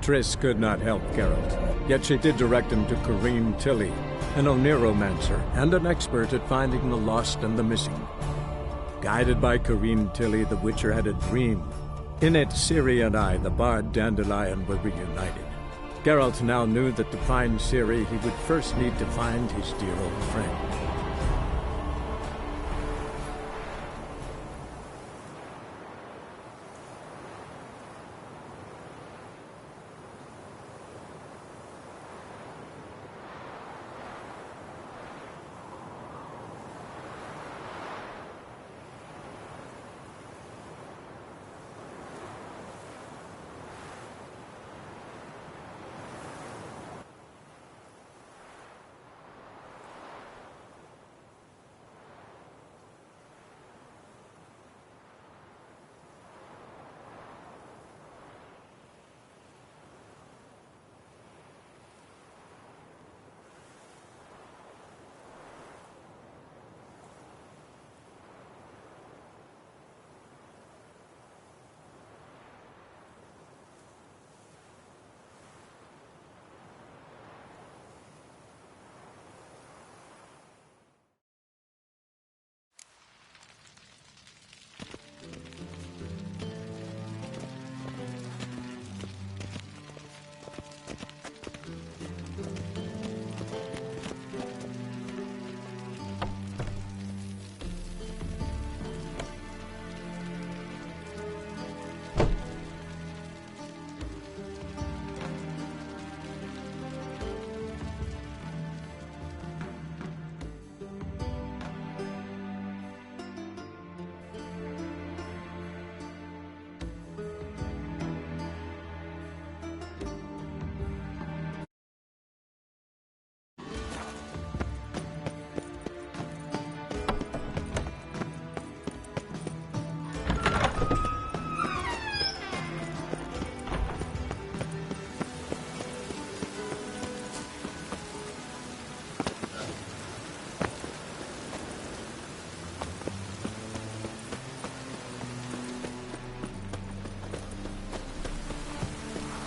Triss could not help Geralt, yet she did direct him to Corrine Tilly, an oneiromancer and an expert at finding the lost and the missing. Guided by Corrine Tilly, the Witcher had a dream. In it, Ciri and I, the bard Dandelion, were reunited. Geralt now knew that to find Ciri, he would first need to find his dear old friend.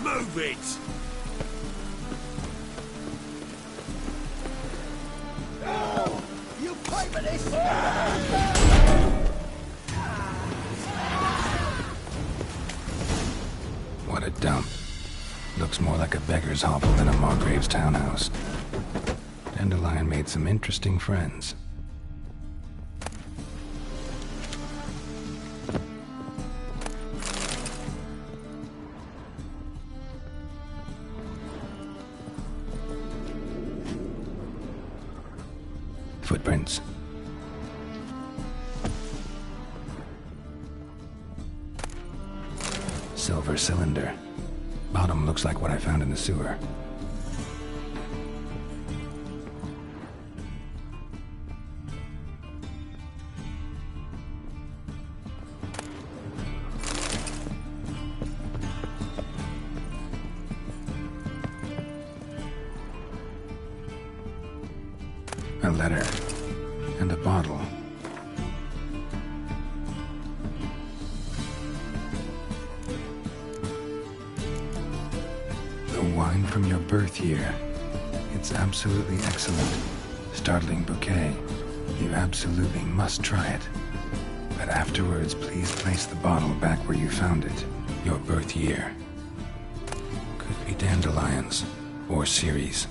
Move it! Oh, you pay for this! What a dump. Looks more like a beggar's hovel than a Margrave's townhouse. Dandelion made some interesting friends. Footprints. Silver cylinder. Bottom looks like what I found in the sewer. A letter. And a bottle. The wine from your birth year. It's absolutely excellent. Startling bouquet. You absolutely must try it. But afterwards, please place the bottle back where you found it. Your birth year. Could be Dandelion's. Or Ciri's.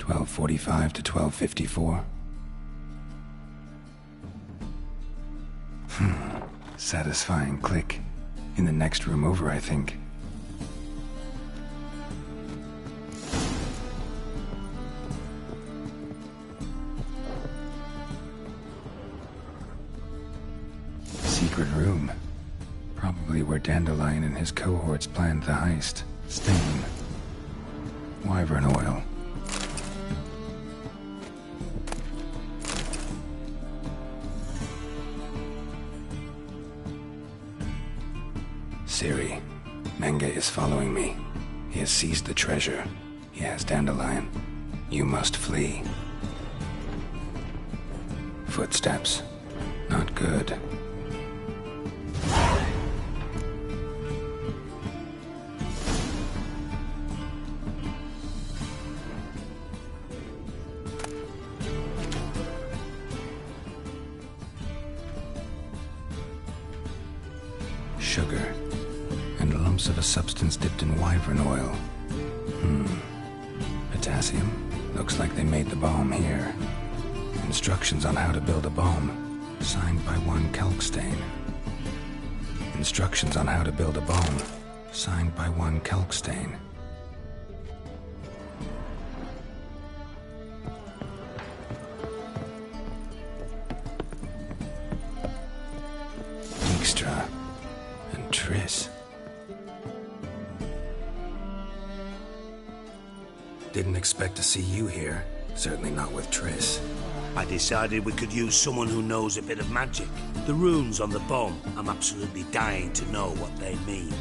.45 to 12:54. Satisfying click. In the next room over, I think. Secret room. Probably where Dandelion and his cohorts planned the heist. Stain. Wyvern oil. Ciri, Menge is following me. He has seized the treasure. He has Dandelion. You must flee. Footsteps. Not good. Sugar. And lumps of a substance dipped in wyvern oil. Potassium. Looks like they made the bomb here. Instructions on how to build a bomb. Signed by one Kelkstain. Instructions on how to build a bomb. Signed by one Kelkstain. Dijkstra and Triss. Didn't expect to see you here. Certainly not with Triss. I decided we could use someone who knows a bit of magic. The runes on the bomb, I'm absolutely dying to know what they mean.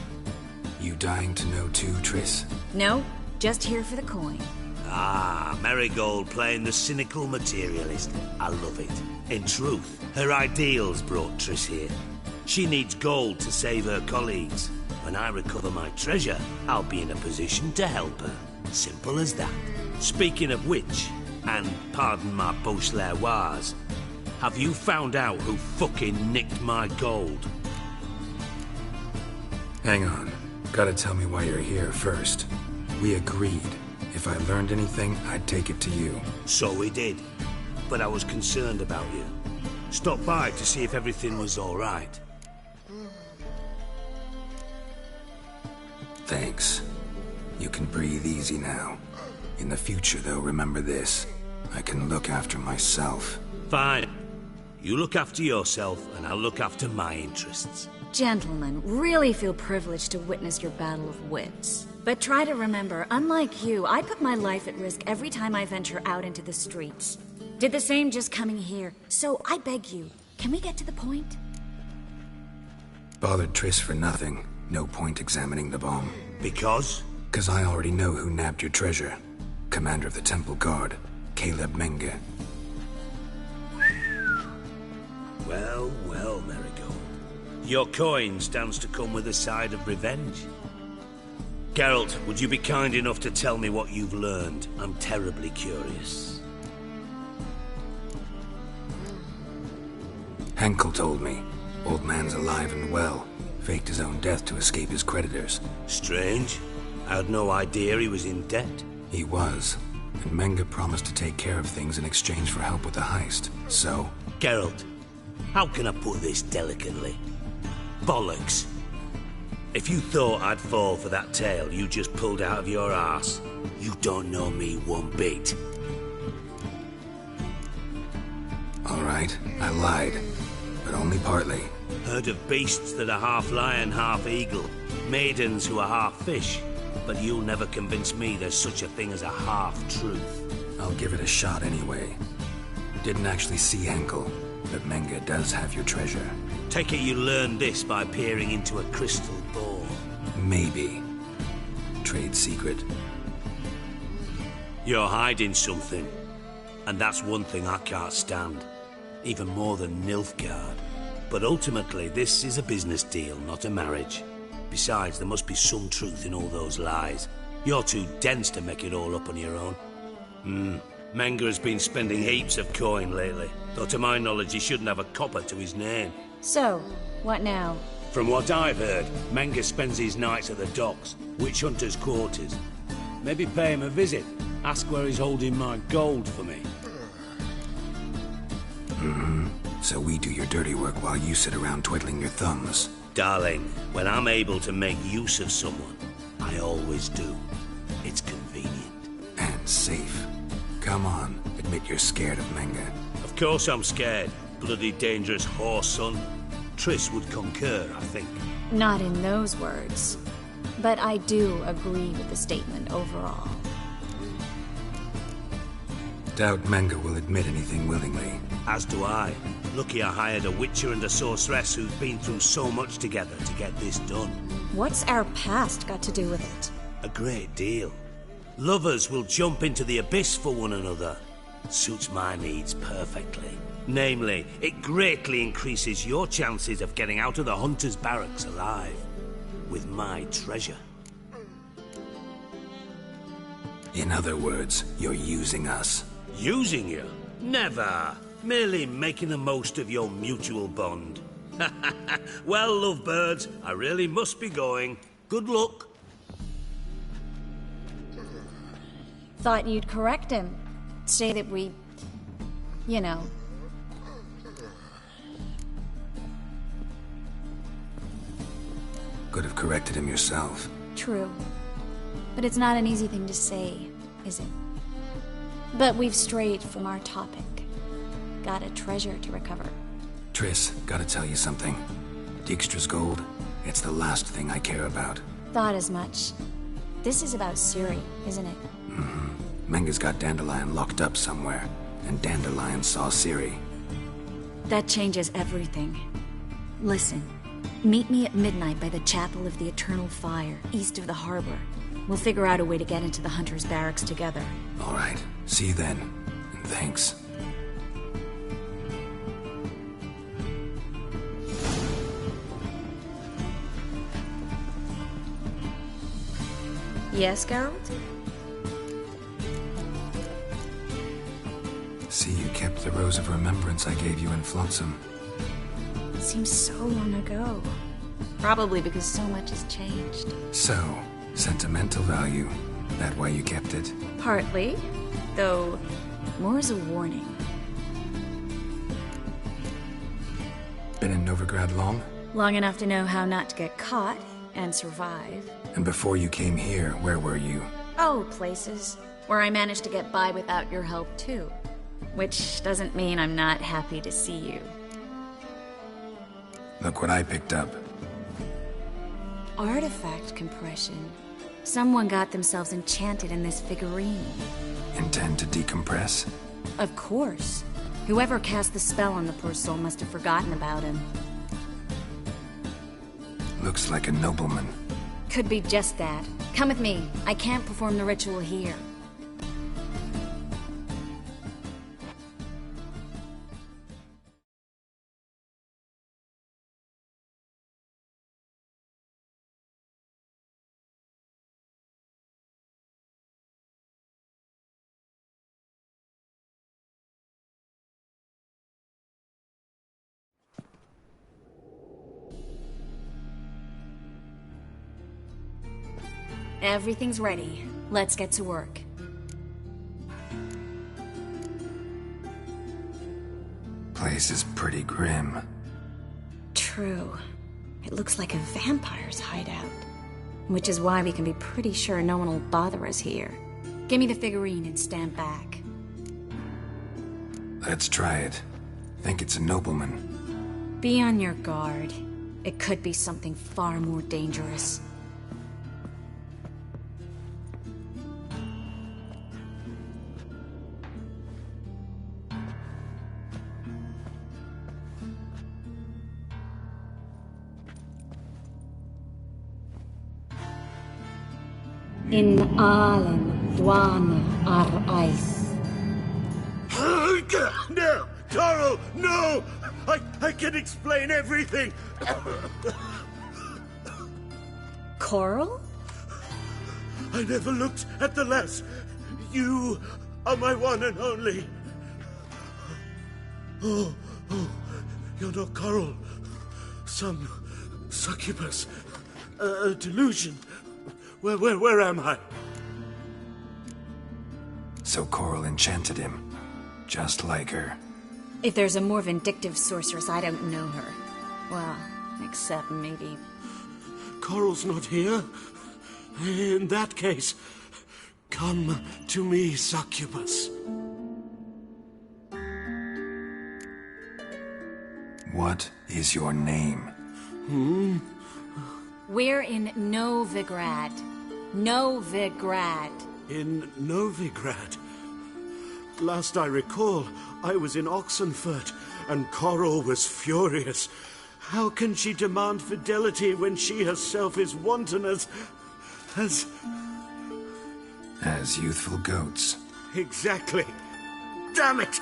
You dying to know too, Triss? No, just here for the coin. Ah, Marigold playing the cynical materialist. I love it. In truth, her ideals brought Triss here. She needs gold to save her colleagues. When I recover my treasure, I'll be in a position to help her. Simple as that. Speaking of which, and pardon my Beauclervoise, have you found out who fucking nicked my gold? Hang on. Gotta tell me why you're here first. We agreed. If I learned anything, I'd take it to you. So we did. But I was concerned about you. Stopped by to see if everything was all right. Thanks. You can breathe easy now. In the future, though, remember this. I can look after myself. Fine. You look after yourself, and I'll look after my interests. Gentlemen, really feel privileged to witness your battle of wits. But try to remember, unlike you, I put my life at risk every time I venture out into the streets. Did the same just coming here. So I beg you, can we get to the point? Bothered Triss for nothing. No point examining the bomb. Because? 'Cause I already know who nabbed your treasure. Commander of the Temple Guard, Caleb Menge. Well, well, Marigold. Your coin stands to come with a side of revenge. Geralt, would you be kind enough to tell me what you've learned? I'm terribly curious. Henkel told me. Old man's alive and well. Faked his own death to escape his creditors. Strange. I had no idea he was in debt. He was. And Menge promised to take care of things in exchange for help with the heist. So? Geralt, how can I put this delicately? Bollocks. If you thought I'd fall for that tale you just pulled out of your arse, you don't know me one bit. Alright, I lied. But only partly. Heard of beasts that are half lion, half eagle. Maidens who are half fish. But you'll never convince me there's such a thing as a half-truth. I'll give it a shot anyway. Didn't actually see Henkel, but Menge does have your treasure. Take it you learned this by peering into a crystal ball. Maybe. Trade secret. You're hiding something. And that's one thing I can't stand. Even more than Nilfgaard. But ultimately, this is a business deal, not a marriage. Besides, there must be some truth in all those lies. You're too dense to make it all up on your own. Menge has been spending heaps of coin lately. Though to my knowledge, he shouldn't have a copper to his name. So, what now? From what I've heard, Menge spends his nights at the docks, witch hunters' quarters. Maybe pay him a visit. Ask where he's holding my gold for me. So we do your dirty work while you sit around twiddling your thumbs. Darling, when I'm able to make use of someone, I always do. It's convenient. And safe. Come on, admit you're scared of Menge. Of course I'm scared. Bloody dangerous whore son. Triss would concur, I think. Not in those words. but I do agree with the statement overall. Doubt Manga will admit anything willingly. As do I. Lucky I hired a witcher and a sorceress who've been through so much together to get this done. What's our past got to do with it? A great deal. Lovers will jump into the abyss for one another. Suits my needs perfectly. Namely, it greatly increases your chances of getting out of the hunter's barracks alive. With my treasure. In other words, you're using us. Using you? Never. Merely making the most of your mutual bond. Well, lovebirds, I really must be going. Good luck. Thought you'd correct him. Say that we... you know... Could have corrected him yourself. True. But it's not an easy thing to say, is it? But we've strayed from our topic. Got a treasure to recover. Triss, gotta tell you something. Dijkstra's gold, it's the last thing I care about. Thought as much. This is about Ciri, isn't it? Menga's got Dandelion locked up somewhere, and Dandelion saw Ciri. That changes everything. Listen, meet me at midnight by the Chapel of the Eternal Fire, east of the harbor. We'll figure out a way to get into the Hunter's barracks together. All right, see you then, and thanks. Yes, Geralt? See, you kept the Rose of Remembrance I gave you in Flotsam. Seems so long ago. Probably because so much has changed. So, sentimental value. That why you kept it? Partly, though more as a warning. Been in Novigrad long? Long enough to know how not to get caught and survive. And before you came here, where were you? Oh, places where I managed to get by without your help too. Which doesn't mean I'm not happy to see you. Look what I picked up. Artifact compression. Someone got themselves enchanted in this figurine. Intend to decompress? Of course. Whoever cast the spell on the poor soul must have forgotten about him. Looks like a nobleman. Could be just that. Come with me. I can't perform the ritual here. Everything's ready. Let's get to work. Place is pretty grim. True. It looks like a vampire's hideout. Which is why we can be pretty sure no one will bother us here. Give me the figurine and stand back. Let's try it. Think it's a nobleman. Be on your guard. It could be something far more dangerous. In Allen, Dwana, ar Ice. No! Coral, no! I can explain everything! Coral? I never looked at the lass. You are my one and only. Oh, you're not Coral. Some succubus. A delusion. Where am I? So Coral enchanted him. Just like her. If there's a more vindictive sorceress, I don't know her. Well, except maybe... Coral's not here. In that case, come to me, succubus. What is your name? We're in Novigrad. Novigrad. In Novigrad? Last I recall, I was in Oxenfurt, and Coral was furious. How can she demand fidelity when she herself is wanton as youthful goats. Exactly. Damn it!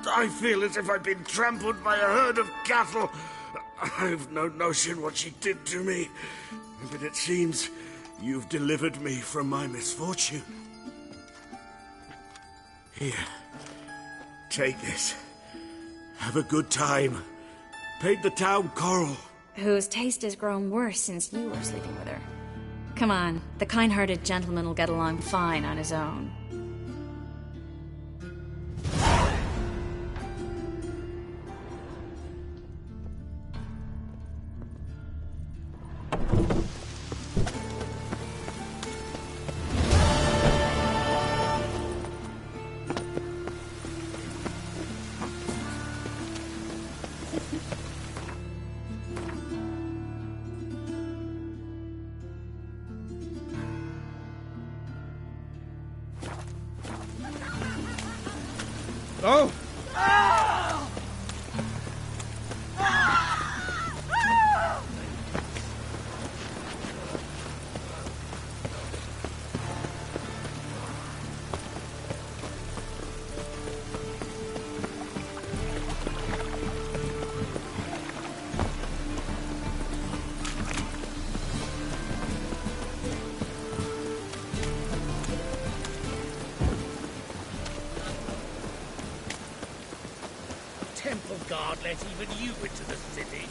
I feel as if I've been trampled by a herd of cattle. I've no notion what she did to me, but it seems you've delivered me from my misfortune. Here, take this. Have a good time. Paint the town coral. Whose taste has grown worse since you were sleeping with her. Come on, the kind-hearted gentleman will get along fine on his own. Oh! Temple guard let even you into the city.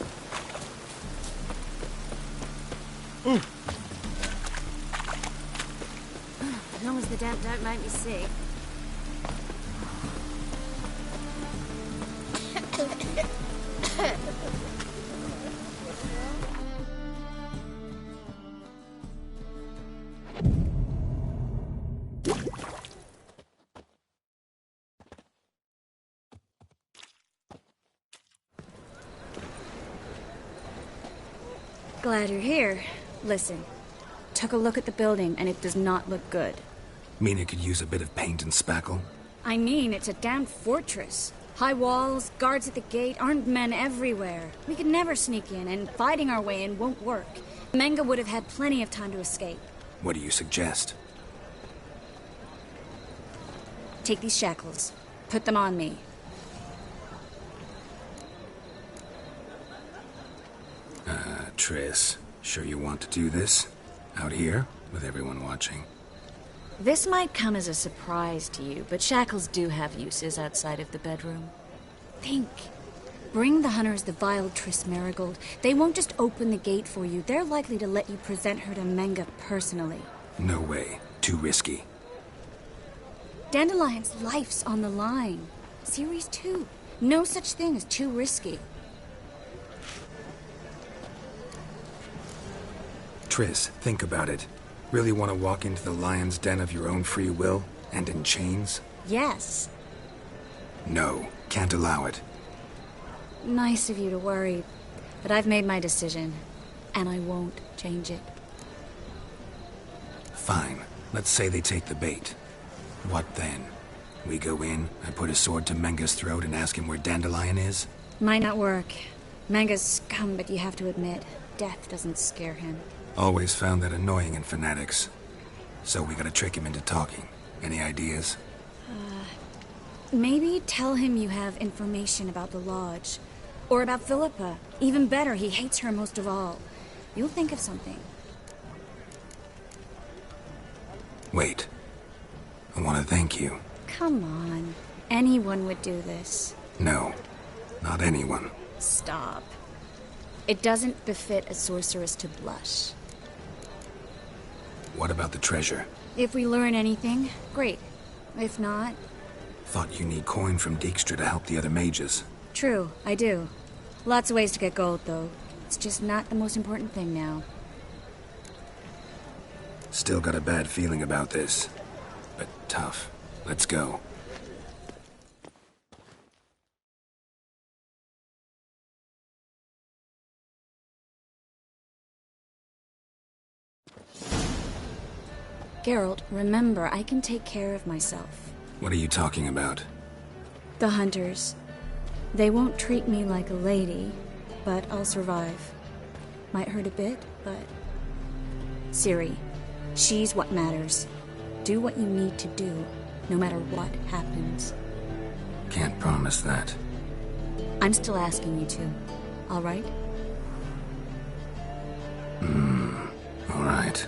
As long as the damp don't make me sick. Glad you're here. Listen, took a look at the building and it does not look good. Mean it could use a bit of paint and spackle? I mean, it's a damn fortress. High walls, guards at the gate, armed men everywhere. We could never sneak in, and fighting our way in won't work. Menga would have had plenty of time to escape. What do you suggest? Take these shackles. Put them on me. Triss, sure you want to do this? Out here, with everyone watching? This might come as a surprise to you, but shackles do have uses outside of the bedroom. Think. Bring the hunters the vile Triss Marigold. They won't just open the gate for you. They're likely to let you present her to Menga personally. No way. Too risky. Dandelion's life's on the line. Series 2. No such thing as too risky. Triss, think about it. Really want to walk into the lion's den of your own free will, and in chains? Yes. No, can't allow it. Nice of you to worry, but I've made my decision, and I won't change it. Fine. Let's say they take the bait. What then? We go in, I put a sword to Menga's throat and ask him where Dandelion is? Might not work. Menga's scum, but you have to admit, death doesn't scare him. Always found that annoying in fanatics. So we gotta trick him into talking. Any ideas? Maybe tell him you have information about the Lodge. Or about Philippa. Even better, he hates her most of all. You'll think of something. Wait. I want to thank you. Come on. Anyone would do this. No, not anyone. Stop. It doesn't befit a sorceress to blush. What about the treasure? If we learn anything, great. If not... Thought you need coin from Dijkstra to help the other mages. True, I do. Lots of ways to get gold, though. It's just not the most important thing now. Still got a bad feeling about this. But tough. Let's go. Geralt, remember, I can take care of myself. What are you talking about? The hunters. They won't treat me like a lady, but I'll survive. Might hurt a bit, but... Ciri, she's what matters. Do what you need to do, no matter what happens. Can't promise that. I'm still asking you to, all right? All right.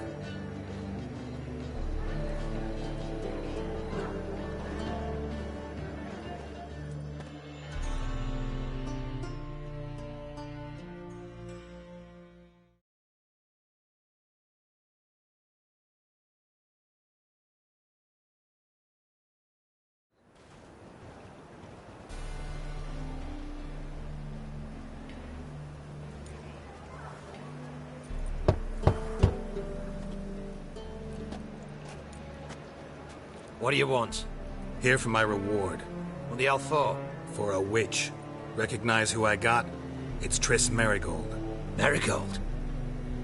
What do you want? Here for my reward. What the hell for? For a witch. Recognize who I got? It's Triss Merigold. Marigold.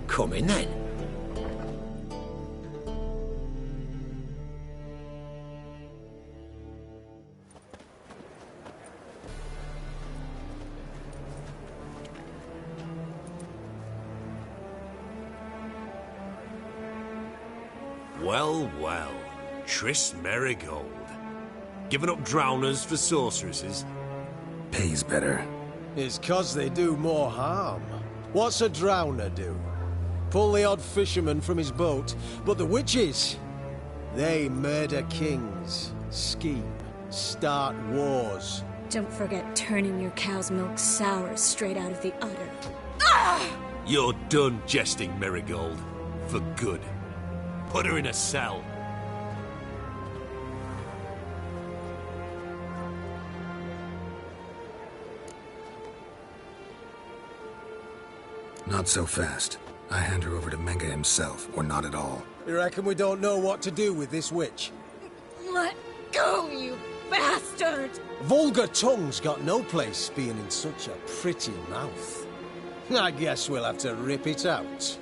Come in then. Well, well. Triss Merigold. Giving up drowners for sorceresses? Pays better. It's 'cause they do more harm. What's a drowner do? Pull the odd fisherman from his boat, but the witches, they murder kings, scheme, start wars. Don't forget turning your cow's milk sour straight out of the udder. You're done jesting, Merigold. For good. Put her in a cell. Not so fast. I hand her over to Menge himself, or not at all. You reckon we don't know what to do with this witch? Let go, you bastard! Vulgar tongue's got no place being in such a pretty mouth. I guess we'll have to rip it out.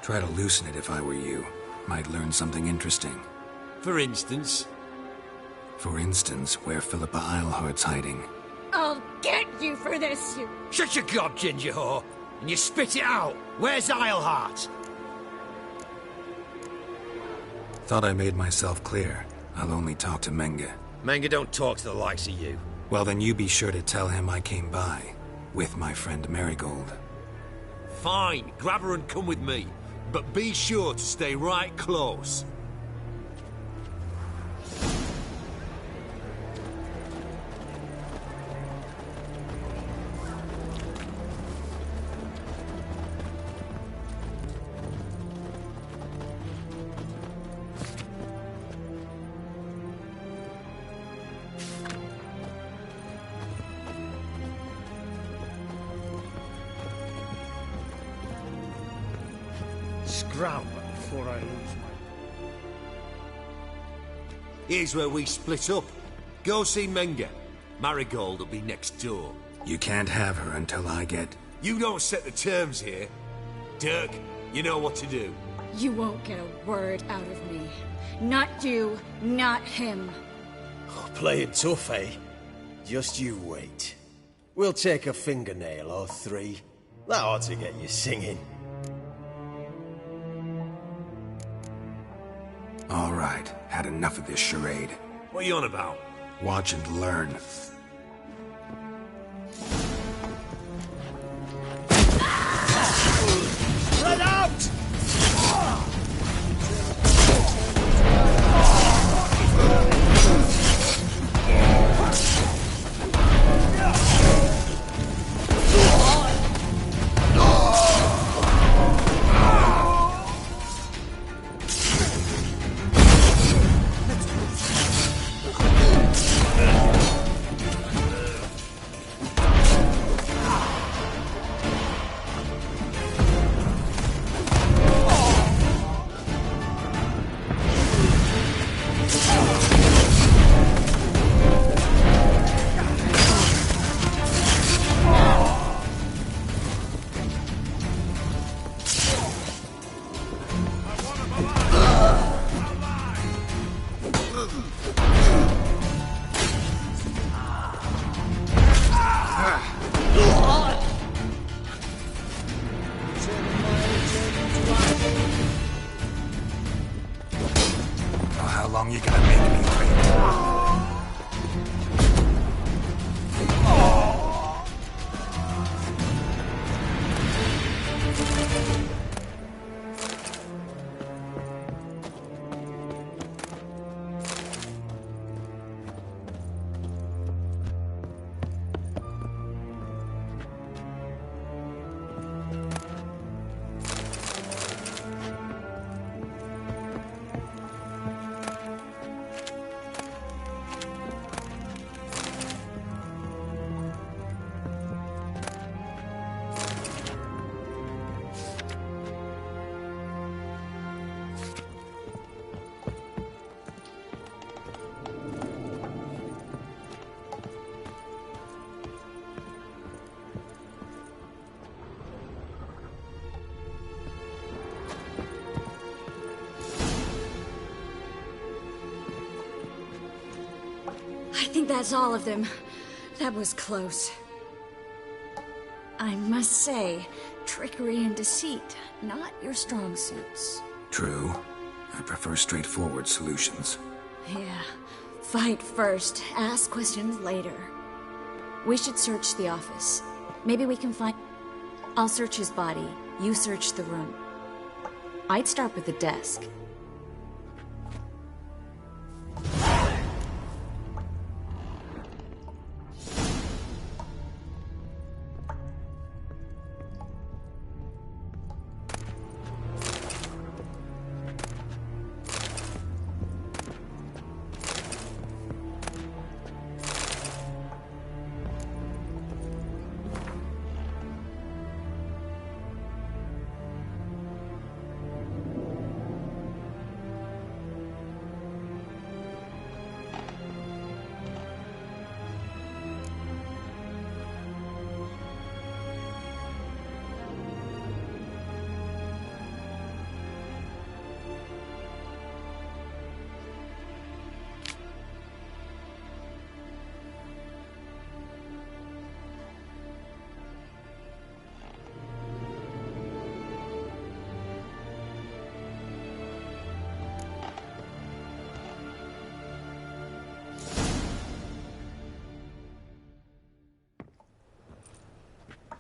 Try to loosen it if I were you. Might learn something interesting. For instance? For instance, where Philippa Eilhart's hiding. I'll get you for this, you... Shut your gob, ginger whore, and you spit it out. Where's Eilhart? Thought I made myself clear. I'll only talk to Menge. Manga don't talk to the likes of you. Well, then you be sure to tell him I came by. With my friend Merigold. Fine, grab her and come with me. But be sure to stay right close. Scram before I lose my... Here's where we split up. Go see Menge. Marigold will be next door. You can't have her until I get... You don't set the terms here. Dirk, you know what to do. You won't get a word out of me. Not you, not him. Oh, playing tough, eh? Just you wait. We'll take a fingernail or three. That ought to get you singing. All right, had enough of this charade. What are you on about? Watch and learn. Spread out! think that's all of them. That was close. I must say, trickery and deceit, not your strong suits. True. I prefer straightforward solutions. Yeah. Fight first, ask questions later. We should search the office. Maybe we can find... I'll search his body. You search the room. I'd start with the desk.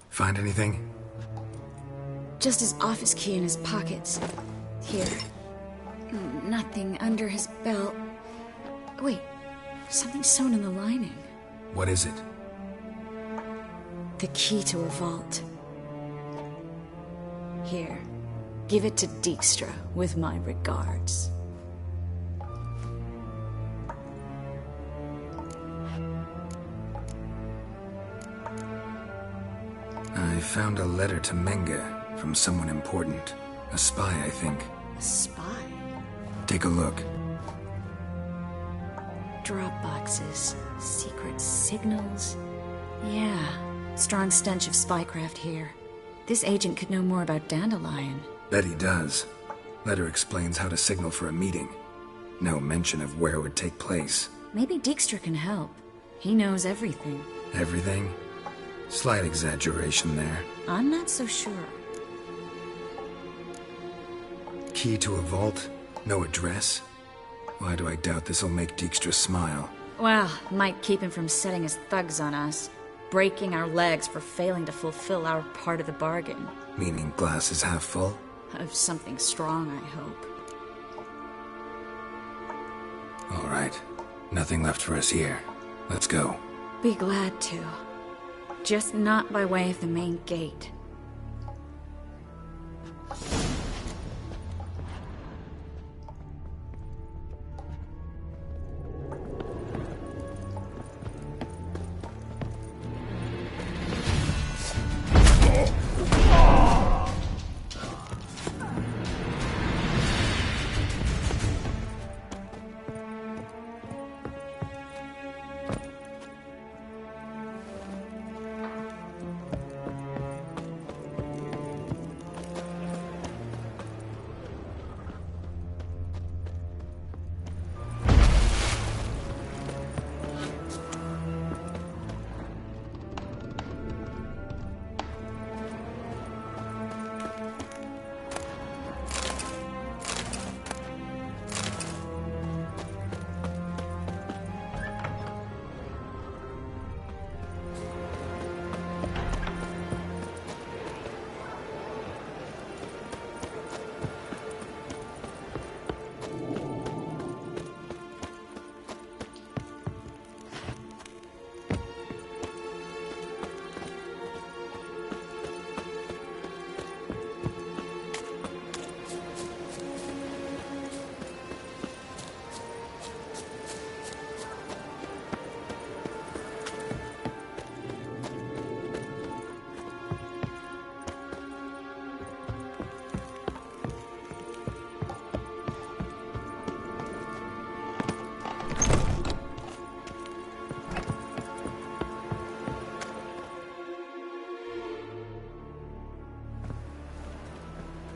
Find anything? Just his office key in his pockets. Here. Nothing under his belt. Wait, something sewn in the lining. What is it? The key to a vault. Here. Give it to Dijkstra, with my regards. I found a letter to Menga from someone important. A spy, I think. A spy? Take a look. Drop boxes, secret signals. Yeah, strong stench of spycraft here. This agent could know more about Dandelion. Bet he does. Letter explains how to signal for a meeting. No mention of where it would take place. Maybe Dijkstra can help. He knows everything. Everything? Slight exaggeration there. I'm not so sure. Key to a vault? No address? Why do I doubt this'll make Dijkstra smile? Well, might keep him from setting his thugs on us. Breaking our legs for failing to fulfill our part of the bargain. Meaning glass is half full? Of something strong, I hope. All right. Nothing left for us here. Let's go. Be glad to. Just not by way of the main gate.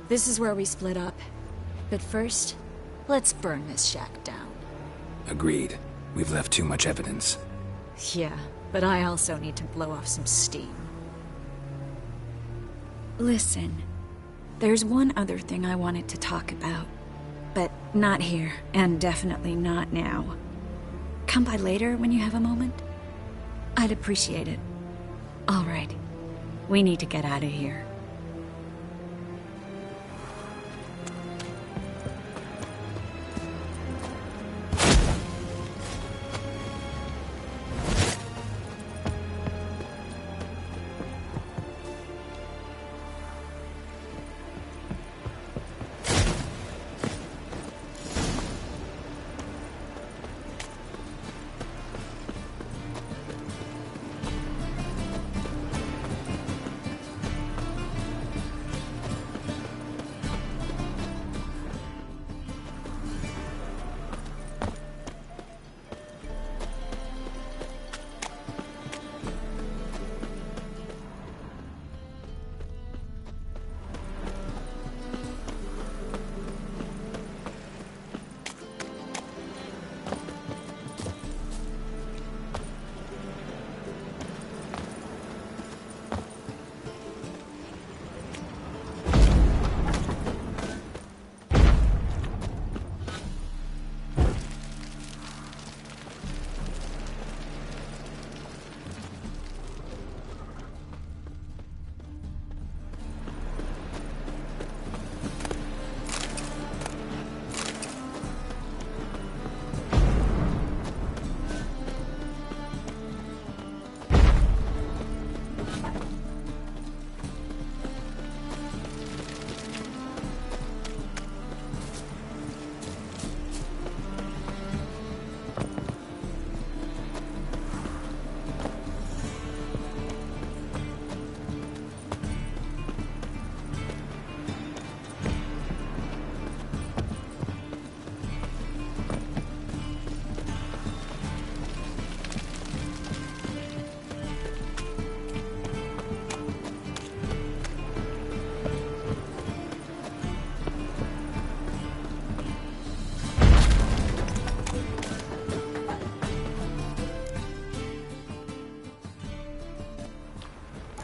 This is where we split up. But first, let's burn this shack down. Agreed. We've left too much evidence. Yeah, but I also need to blow off some steam. Listen, there's one other thing I wanted to talk about. But not here, and definitely not now. Come by later when you have a moment? I'd appreciate it. All right. We need to get out of here.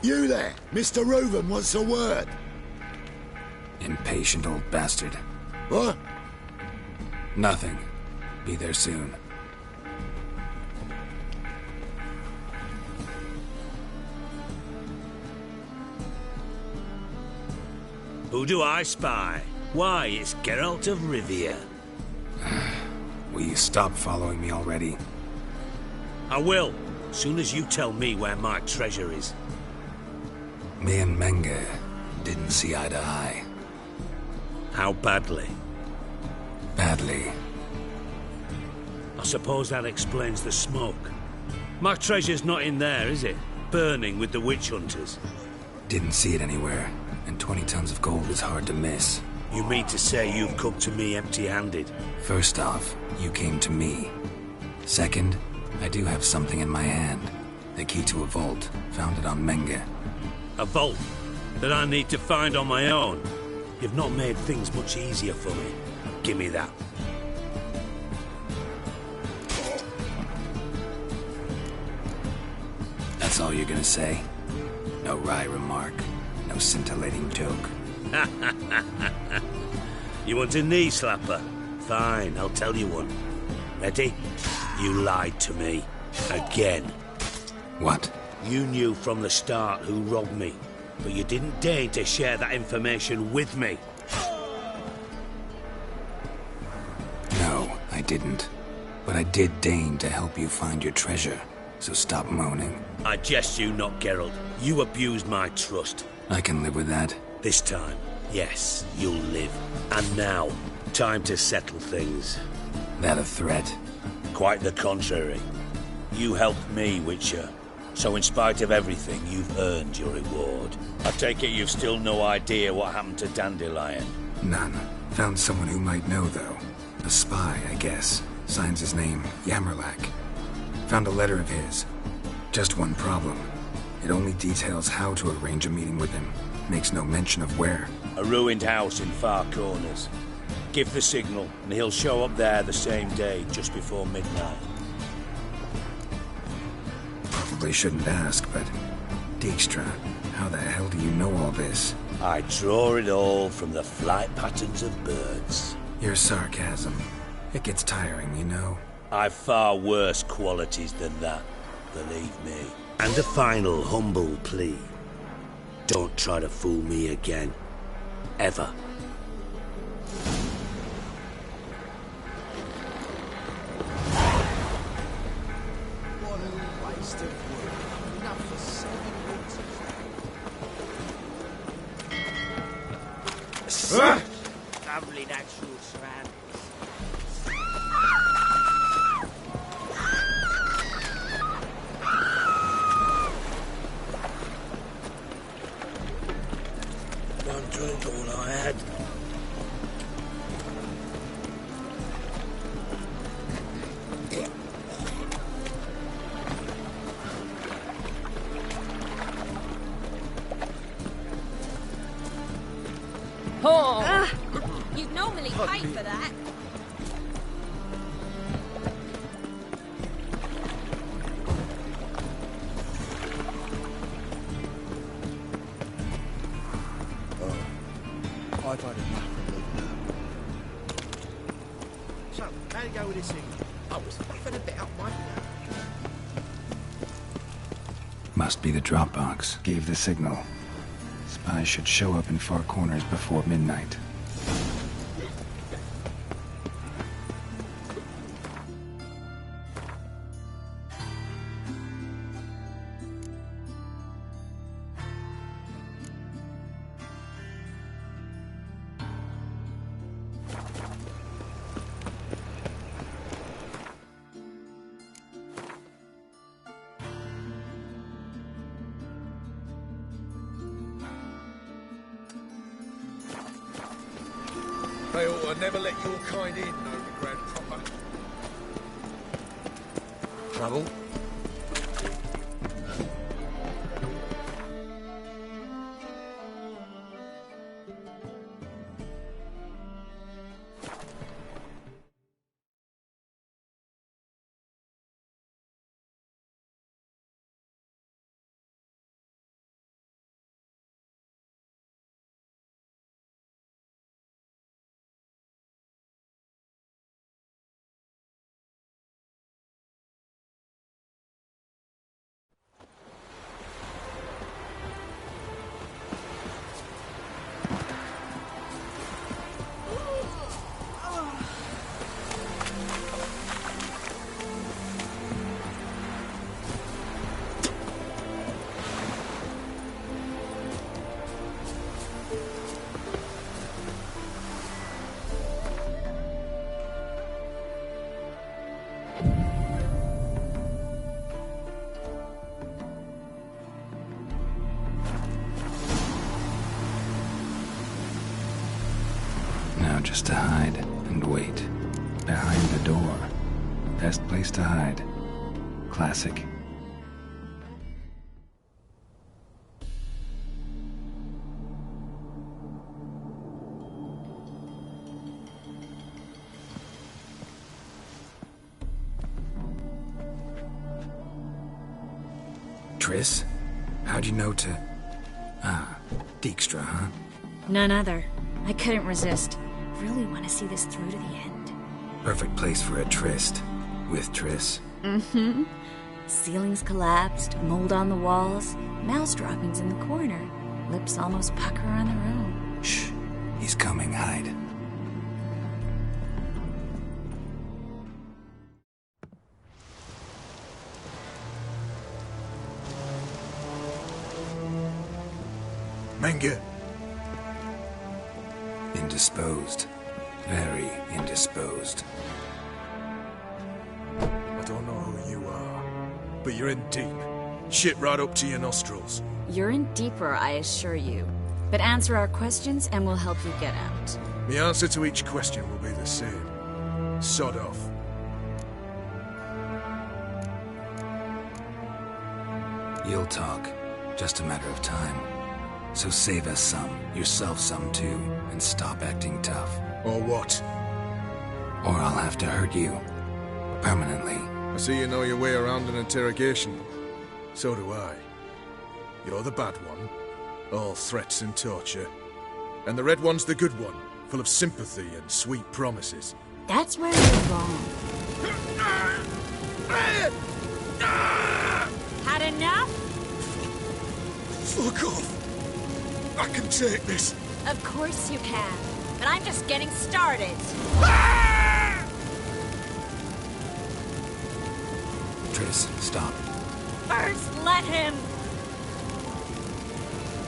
You there! Mr. Reuven wants a word. Impatient old bastard. What? Nothing. Be there soon. Who do I spy? Why, it's Geralt of Rivia. Will you stop following me already? I will, soon as you tell me where my treasure is. Me and Menge didn't see eye to eye. How badly? Badly. I suppose that explains the smoke. My treasure's not in there, is it? Burning with the witch hunters. Didn't see it anywhere, and 20 tons of gold is hard to miss. You mean to say you've come to me empty-handed? First off, you came to me. Second, I do have something in my hand. The key to a vault, found it on Menge. A vault that I need to find on my own. You've not made things much easier for me. Give me that. That's all you're gonna say? No wry remark, no scintillating joke. You want a knee slapper? Fine, I'll tell you one. Ready? You lied to me. Again. What? You knew from the start who robbed me, but you didn't deign to share that information with me. No, I didn't. But I did deign to help you find your treasure, so stop moaning. I jest you not, Geralt. You abused my trust. I can live with that. This time, yes, you'll live. And now, time to settle things. That a threat? Quite the contrary. You helped me, Witcher. So in spite of everything, you've earned your reward. I take it you've still no idea what happened to Dandelion? None. Found someone who might know, though. A spy, I guess. Signs his name, Yamerlak. Found a letter of his. Just one problem. It only details how to arrange a meeting with him. Makes no mention of where. A ruined house in Far Corners. Give the signal, and he'll show up there the same day, just before midnight. probably shouldn't ask, but... Dijkstra, how the hell do you know all this? I draw it all from the flight patterns of birds. Your sarcasm. It gets tiring, you know. I've far worse qualities than that, believe me. And a final humble plea. Don't try to fool me again. Ever. What a waste of work. Enough for 7 weeks. Lovely natural surroundings. One drink all I had. You'd normally pay for that. I've had enough of it. So, how'd it go with this thing? I was faffing a bit up my... Must be the Dropbox. Gave the signal. Spies should show up in far corners before midnight. They ought to never let your kind in, no regret proper. Trouble? Now just to hide and wait. Behind the door. Best place to hide. Classic. Triss? How'd you know to... Ah, Dijkstra, huh? None other. I couldn't resist. Really want to see this through to the end. Perfect place for a tryst. With Triss. Mm-hmm. Ceilings collapsed, mold on the walls, mouse droppings in the corner. Lips almost pucker on their own. Shh. He's coming, hide. Menge. Indisposed. Very indisposed. I don't know who you are, but you're in deep. Shit right up to your nostrils. You're in deeper, I assure you. But answer our questions and we'll help you get out. The answer to each question will be the same. Sod off. You'll talk. Just a matter of time. So save us some, yourself some too, and stop acting tough. Or what? Or I'll have to hurt you. Permanently. I see you know your way around an interrogation. So do I. You're the bad one, all threats and torture. And the red one's the good one, full of sympathy and sweet promises. That's where you're wrong. Had enough? Fuck off! I can take this. Of course you can, but I'm just getting started. Triss, stop. First, let him.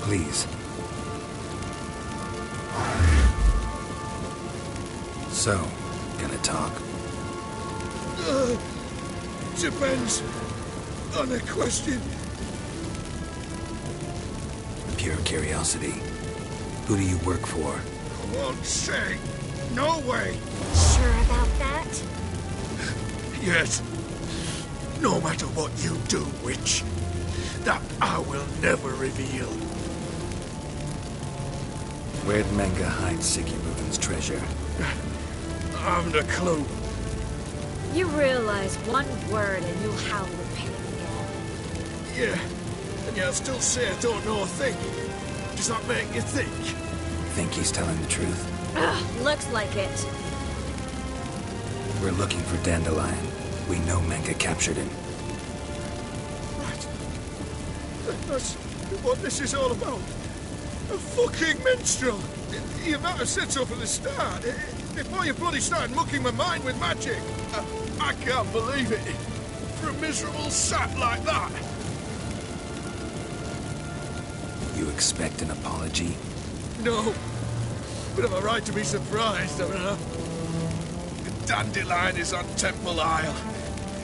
Please. So, gonna talk? Depends on the question. Pure curiosity. Who do you work for? I won't say. No way. Sure about that? Yes. No matter what you do, witch, that I will never reveal. Where'd Manga hide Sikiruven's treasure? I haven't a clue. You realize one word and you'll howl with pain again. Yeah, and yet I still say I don't know a thing. Does that make you think? Think he's telling the truth? Ugh, looks like it. We're looking for Dandelion. We know Manga captured him. Right. That's what this is all about. A fucking minstrel. You might have said so from the start. Before you bloody started mucking my mind with magic. I can't believe it. For a miserable sap like that. You expect an apology? No. But am I right to be surprised, haven't I? The Dandelion is on Temple Isle.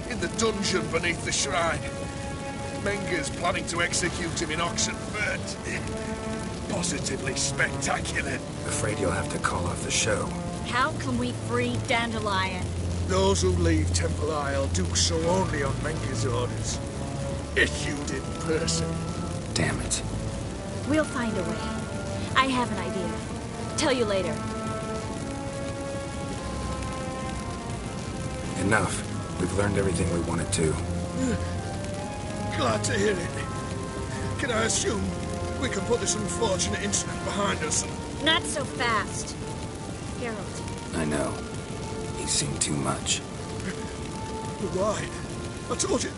In the dungeon beneath the shrine. Menga's planning to execute him in Oxenfurt. Positively spectacular. Afraid you'll have to call off the show. How can we free Dandelion? Those who leave Temple Isle do so only on Menga's orders. Issued in person. Damn it. We'll find a way. I have an idea. Tell you later. Enough. We've learned everything we wanted to. Glad to hear it. Can I assume we can put this unfortunate incident behind us? Not so fast. Geralt. I know. He's seen too much. But why? I told you.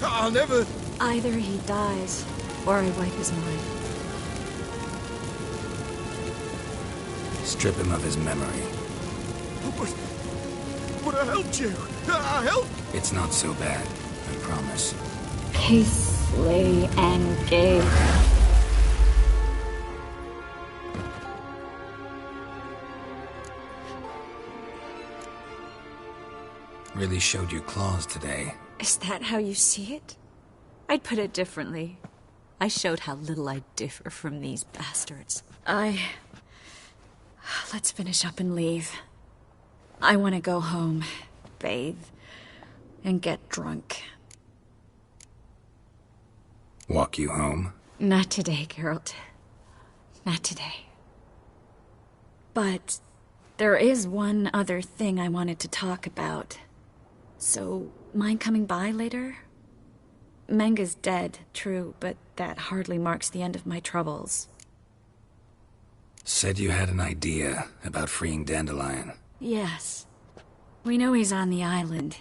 I'll never... Either he dies, or I wipe his mind. Strip him of his memory. But I helped you. I helped... It's not so bad, I promise. Peacefully engage. Really showed your claws today. Is that how you see it? I'd put it differently. I showed how little I differ from these bastards. Let's finish up and leave. I want to go home, bathe, and get drunk. Walk you home? Not today, Geralt. Not today. But there is one other thing I wanted to talk about. So, mind coming by later? Manga's dead, true, but that hardly marks the end of my troubles. Said you had an idea about freeing Dandelion. Yes. We know he's on the island,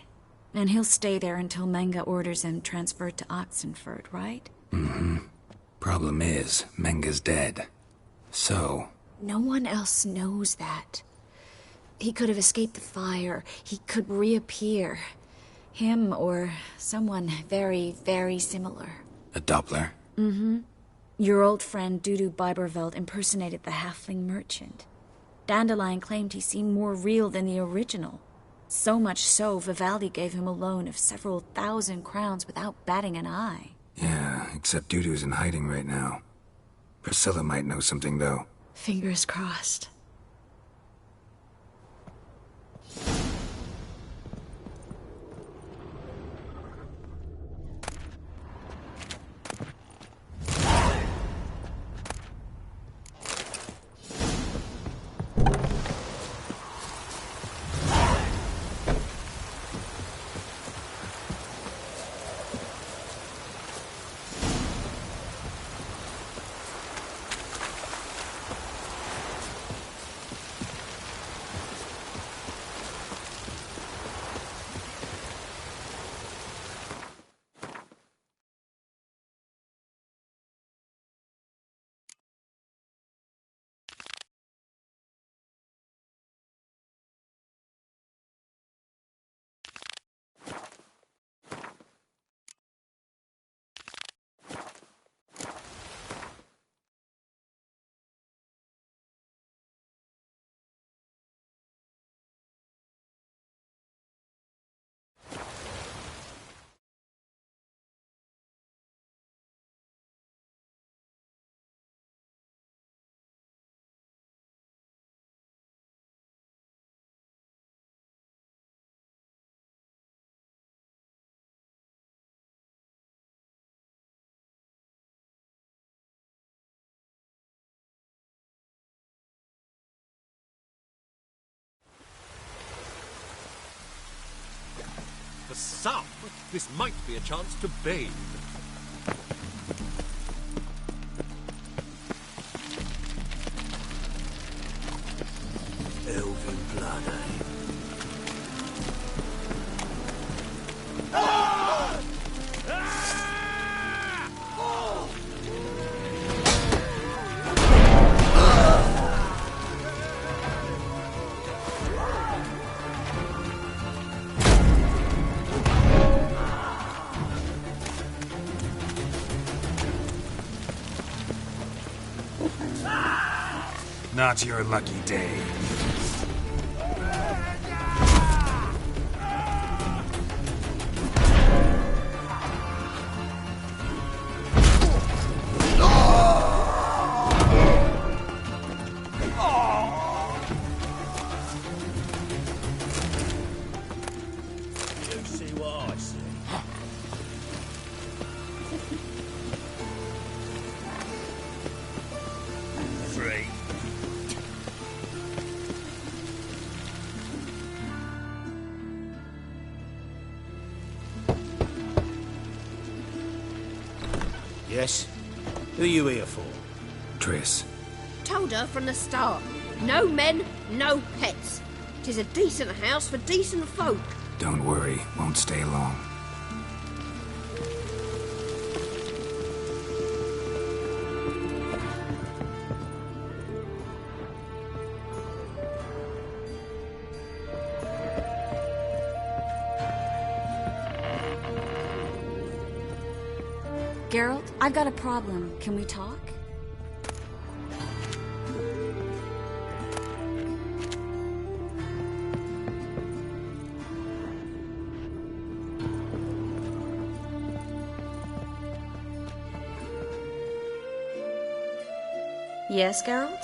and he'll stay there until Manga orders him transferred to Oxenfurt, right? Mm-hmm. Problem is, Manga's dead. So... No one else knows that. He could have escaped the fire. He could reappear. Him or someone very, very similar. A Doppler? Mm-hmm. Your old friend Dudu Biberveld impersonated the halfling merchant. Dandelion claimed he seemed more real than the original. So much so, Vivaldi gave him a loan of several thousand crowns without batting an eye. Yeah, except Dudu's in hiding right now. Priscilla might know something, though. Fingers crossed. For some, this might be a chance to bathe. Elven blood, eh? Not your lucky day. You see what I see? Three. Yes? Who are you here for? Triss. Told her from the start. No men, no pets. 'Tis a decent house for decent folk. Don't worry, won't stay long. Geralt, I've got a problem. Can we talk? Yes, Geralt?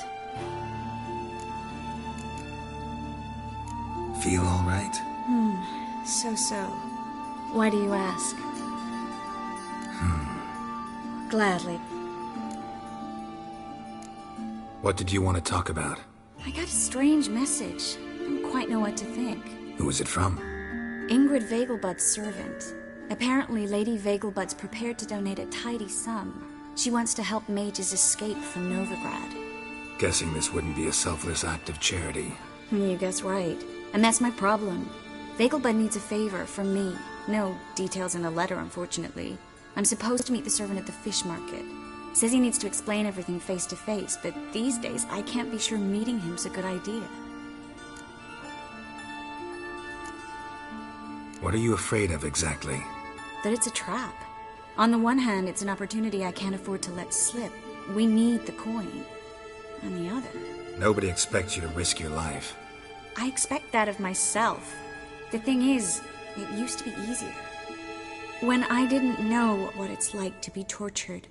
Feel all right? So. Why do you ask? Gladly. What did you want to talk about? I got a strange message. I don't quite know what to think. Who was it from? Ingrid Vegelbud's servant. Apparently, Lady Vegelbud's prepared to donate a tidy sum. She wants to help mages escape from Novigrad. Guessing this wouldn't be a selfless act of charity. You guess right. And that's my problem. Vegelbud needs a favor from me. No details in the letter, unfortunately. I'm supposed to meet the servant at the fish market. Says he needs to explain everything face to face, but these days I can't be sure meeting him's a good idea. What are you afraid of exactly? That it's a trap. On the one hand, it's an opportunity I can't afford to let slip. We need the coin. On the other... Nobody expects you to risk your life. I expect that of myself. The thing is, it used to be easier. When I didn't know what it's like to be tortured,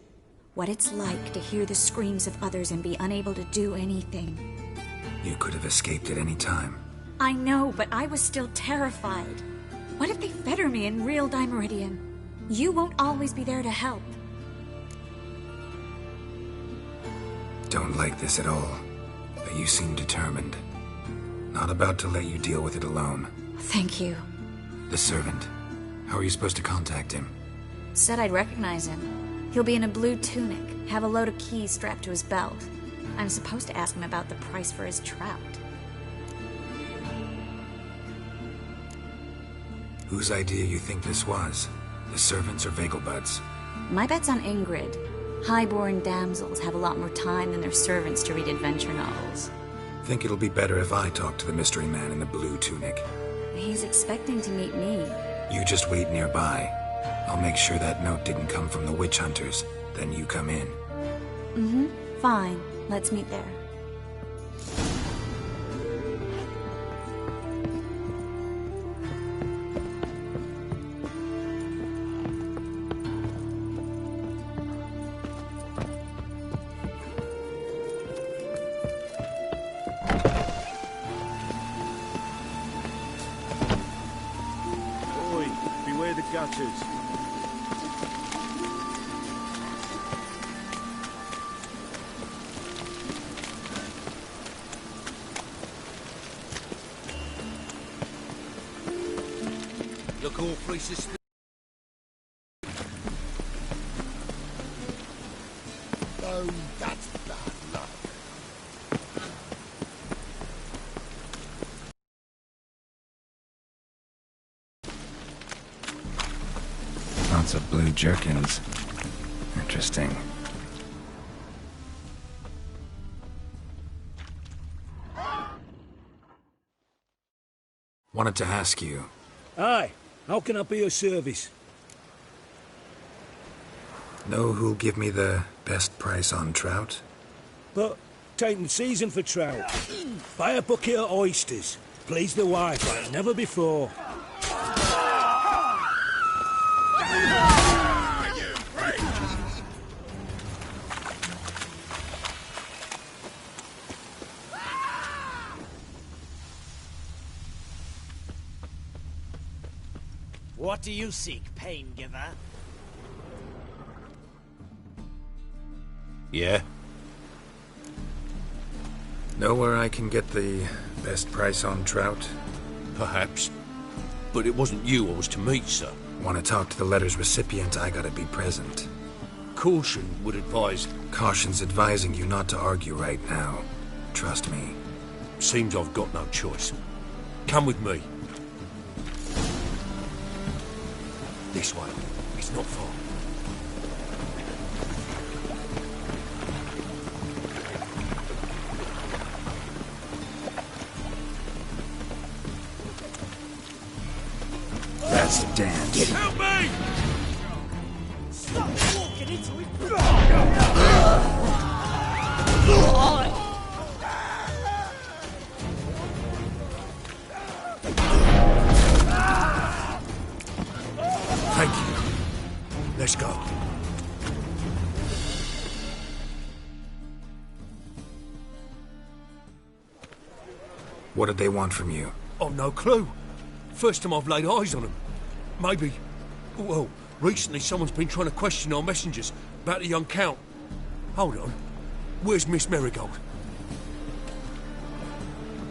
what it's like to hear the screams of others and be unable to do anything. You could have escaped at any time. I know, but I was still terrified. What if they fetter me in real Dimeridium? You won't always be there to help. Don't like this at all, but you seem determined. Not about to let you deal with it alone. Thank you. The servant. How are you supposed to contact him? Said I'd recognize him. He'll be in a blue tunic, have a load of keys strapped to his belt. I'm supposed to ask him about the price for his trout. Whose idea you think this was? The servants or Vegelbud's? My bet's on Ingrid. Highborn damsels have a lot more time than their servants to read adventure novels. Think it'll be better if I talk to the mystery man in the blue tunic. He's expecting to meet me. You just wait nearby. I'll make sure that note didn't come from the witch hunters. Then you come in. Fine. Let's meet there. Beware the gutters. Look awfully suspicious. Oh, that's bad luck. Lots of blue jerkins. Interesting. Wanted to ask you. Aye, how can I be of service? Know who'll give me the best price on trout? But taking the season for trout. Buy a bucket of oysters. Please the wife like never before. What do you seek, pain giver? Yeah? Know where I can get the best price on trout? Perhaps. But it wasn't you I was to meet, sir. Want to talk to the letter's recipient, I gotta be present. Caution would advise... Caution's advising you not to argue right now. Trust me. Seems I've got no choice. Come with me. This way. It's not far. That's the dance. Help me! Stop walking into it! Thank you. Let's go. What did they want from you? I've no clue. First time I've laid eyes on them. Maybe... Well, recently someone's been trying to question our messengers about the young Count. Hold on. Where's Miss Marigold?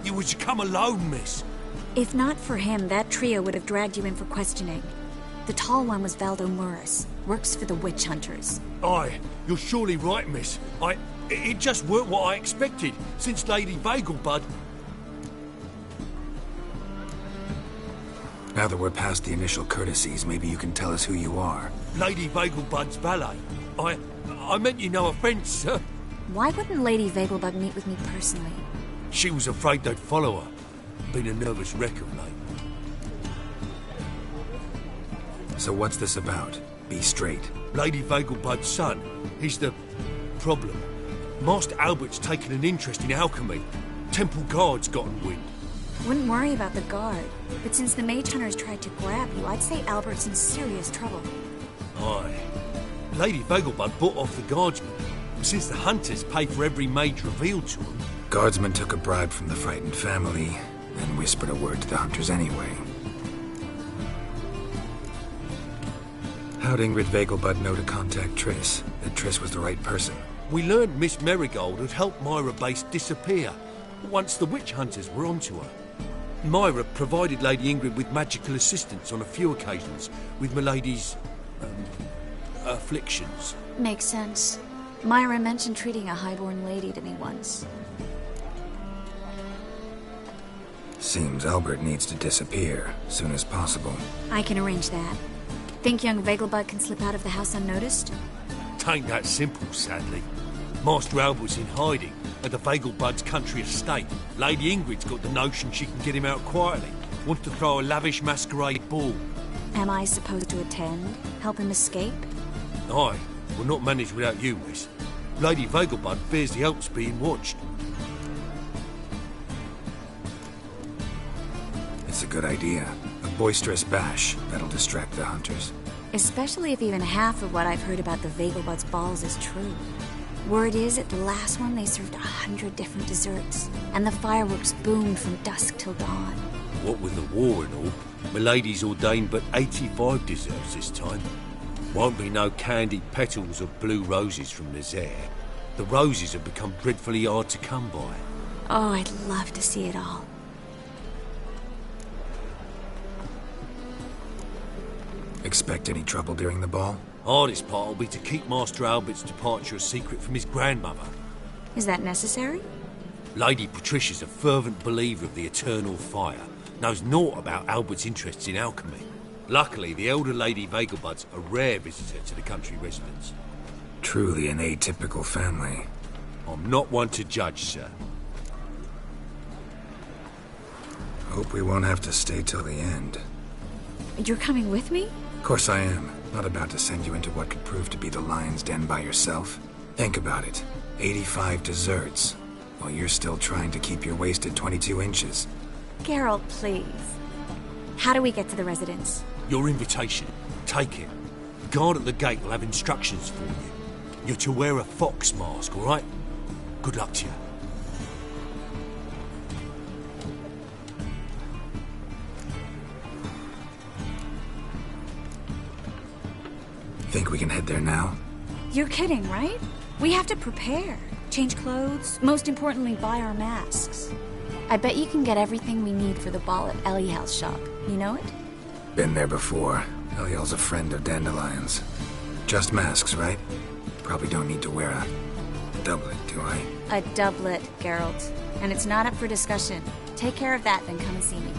You was to come alone, miss. If not for him, that trio would have dragged you in for questioning. The tall one was Valdo Murris, works for the witch hunters. Aye, you're surely right, miss. It just weren't what I expected, since Lady Vagelbud... Now that we're past the initial courtesies, maybe you can tell us who you are. Lady Vagelbud's valet. I meant you no offence, sir. Why wouldn't Lady Vagelbud meet with me personally? She was afraid they'd follow her. Been a nervous wreck of late. So what's this about? Be straight. Lady Vagelbud's son. He's the... problem. Master Albert's taken an interest in alchemy. Temple Guard's gotten wind. Wouldn't worry about the guard, but since the mage hunters tried to grab you, I'd say Albert's in serious trouble. Aye. Lady Vagelbud bought off the guardsmen. Since the hunters pay for every mage revealed to them... Guardsmen took a bribe from the frightened family, and whispered a word to the hunters anyway. How'd Ingrid Vagelbud know to contact Triss? That Triss was the right person? We learned Miss Marigold had helped Myra Base disappear, once the witch hunters were onto her. Myra provided Lady Ingrid with magical assistance on a few occasions, with Milady's... afflictions. Makes sense. Myra mentioned treating a highborn lady to me once. Seems Albert needs to disappear, soon as possible. I can arrange that. Think young Vagelbud can slip out of the house unnoticed? Tain't that simple, sadly. Master Albert's in hiding at the Vagelbud's country estate. Lady Ingrid's got the notion she can get him out quietly. Wants to throw a lavish masquerade ball. Am I supposed to attend? Help him escape? Aye. We'll not manage without you, miss. Lady Vagelbud fears the Alps being watched. It's a good idea. A boisterous bash. That'll distract the hunters. Especially if even half of what I've heard about the Vagelbud's balls is true. Word is, at the last one they served 100 different desserts, and the fireworks boomed from dusk till dawn. What with the war and all, Milady's ordained but 85 desserts this time. Won't be no candied petals of blue roses from Nazaire. The roses have become dreadfully hard to come by. Oh, I'd love to see it all. Expect any trouble during the ball? Hardest part will be to keep Master Albert's departure a secret from his grandmother. Is that necessary? Lady Patricia's a fervent believer of the eternal fire. Knows naught about Albert's interests in alchemy. Luckily, the elder Lady Vegelbud's a rare visitor to the country residence. Truly an atypical family. I'm not one to judge, sir. Hope we won't have to stay till the end. You're coming with me? Of course I am. Not about to send you into what could prove to be the lion's den by yourself. Think about it. 85 desserts, while you're still trying to keep your waist at 22 inches. Geralt, please. How do we get to the residence? Your invitation. Take it. The guard at the gate will have instructions for you. You're to wear a fox mask, all right? Good luck to you. Think we can head there now? You're kidding, right? We have to prepare. Change clothes, most importantly, buy our masks. I bet you can get everything we need for the ball at Eliel's shop. You know it? Been there before. Eliel's a friend of Dandelion's. Just masks, right? Probably don't need to wear a doublet, do I? A doublet, Geralt. And it's not up for discussion. Take care of that, then come and see me.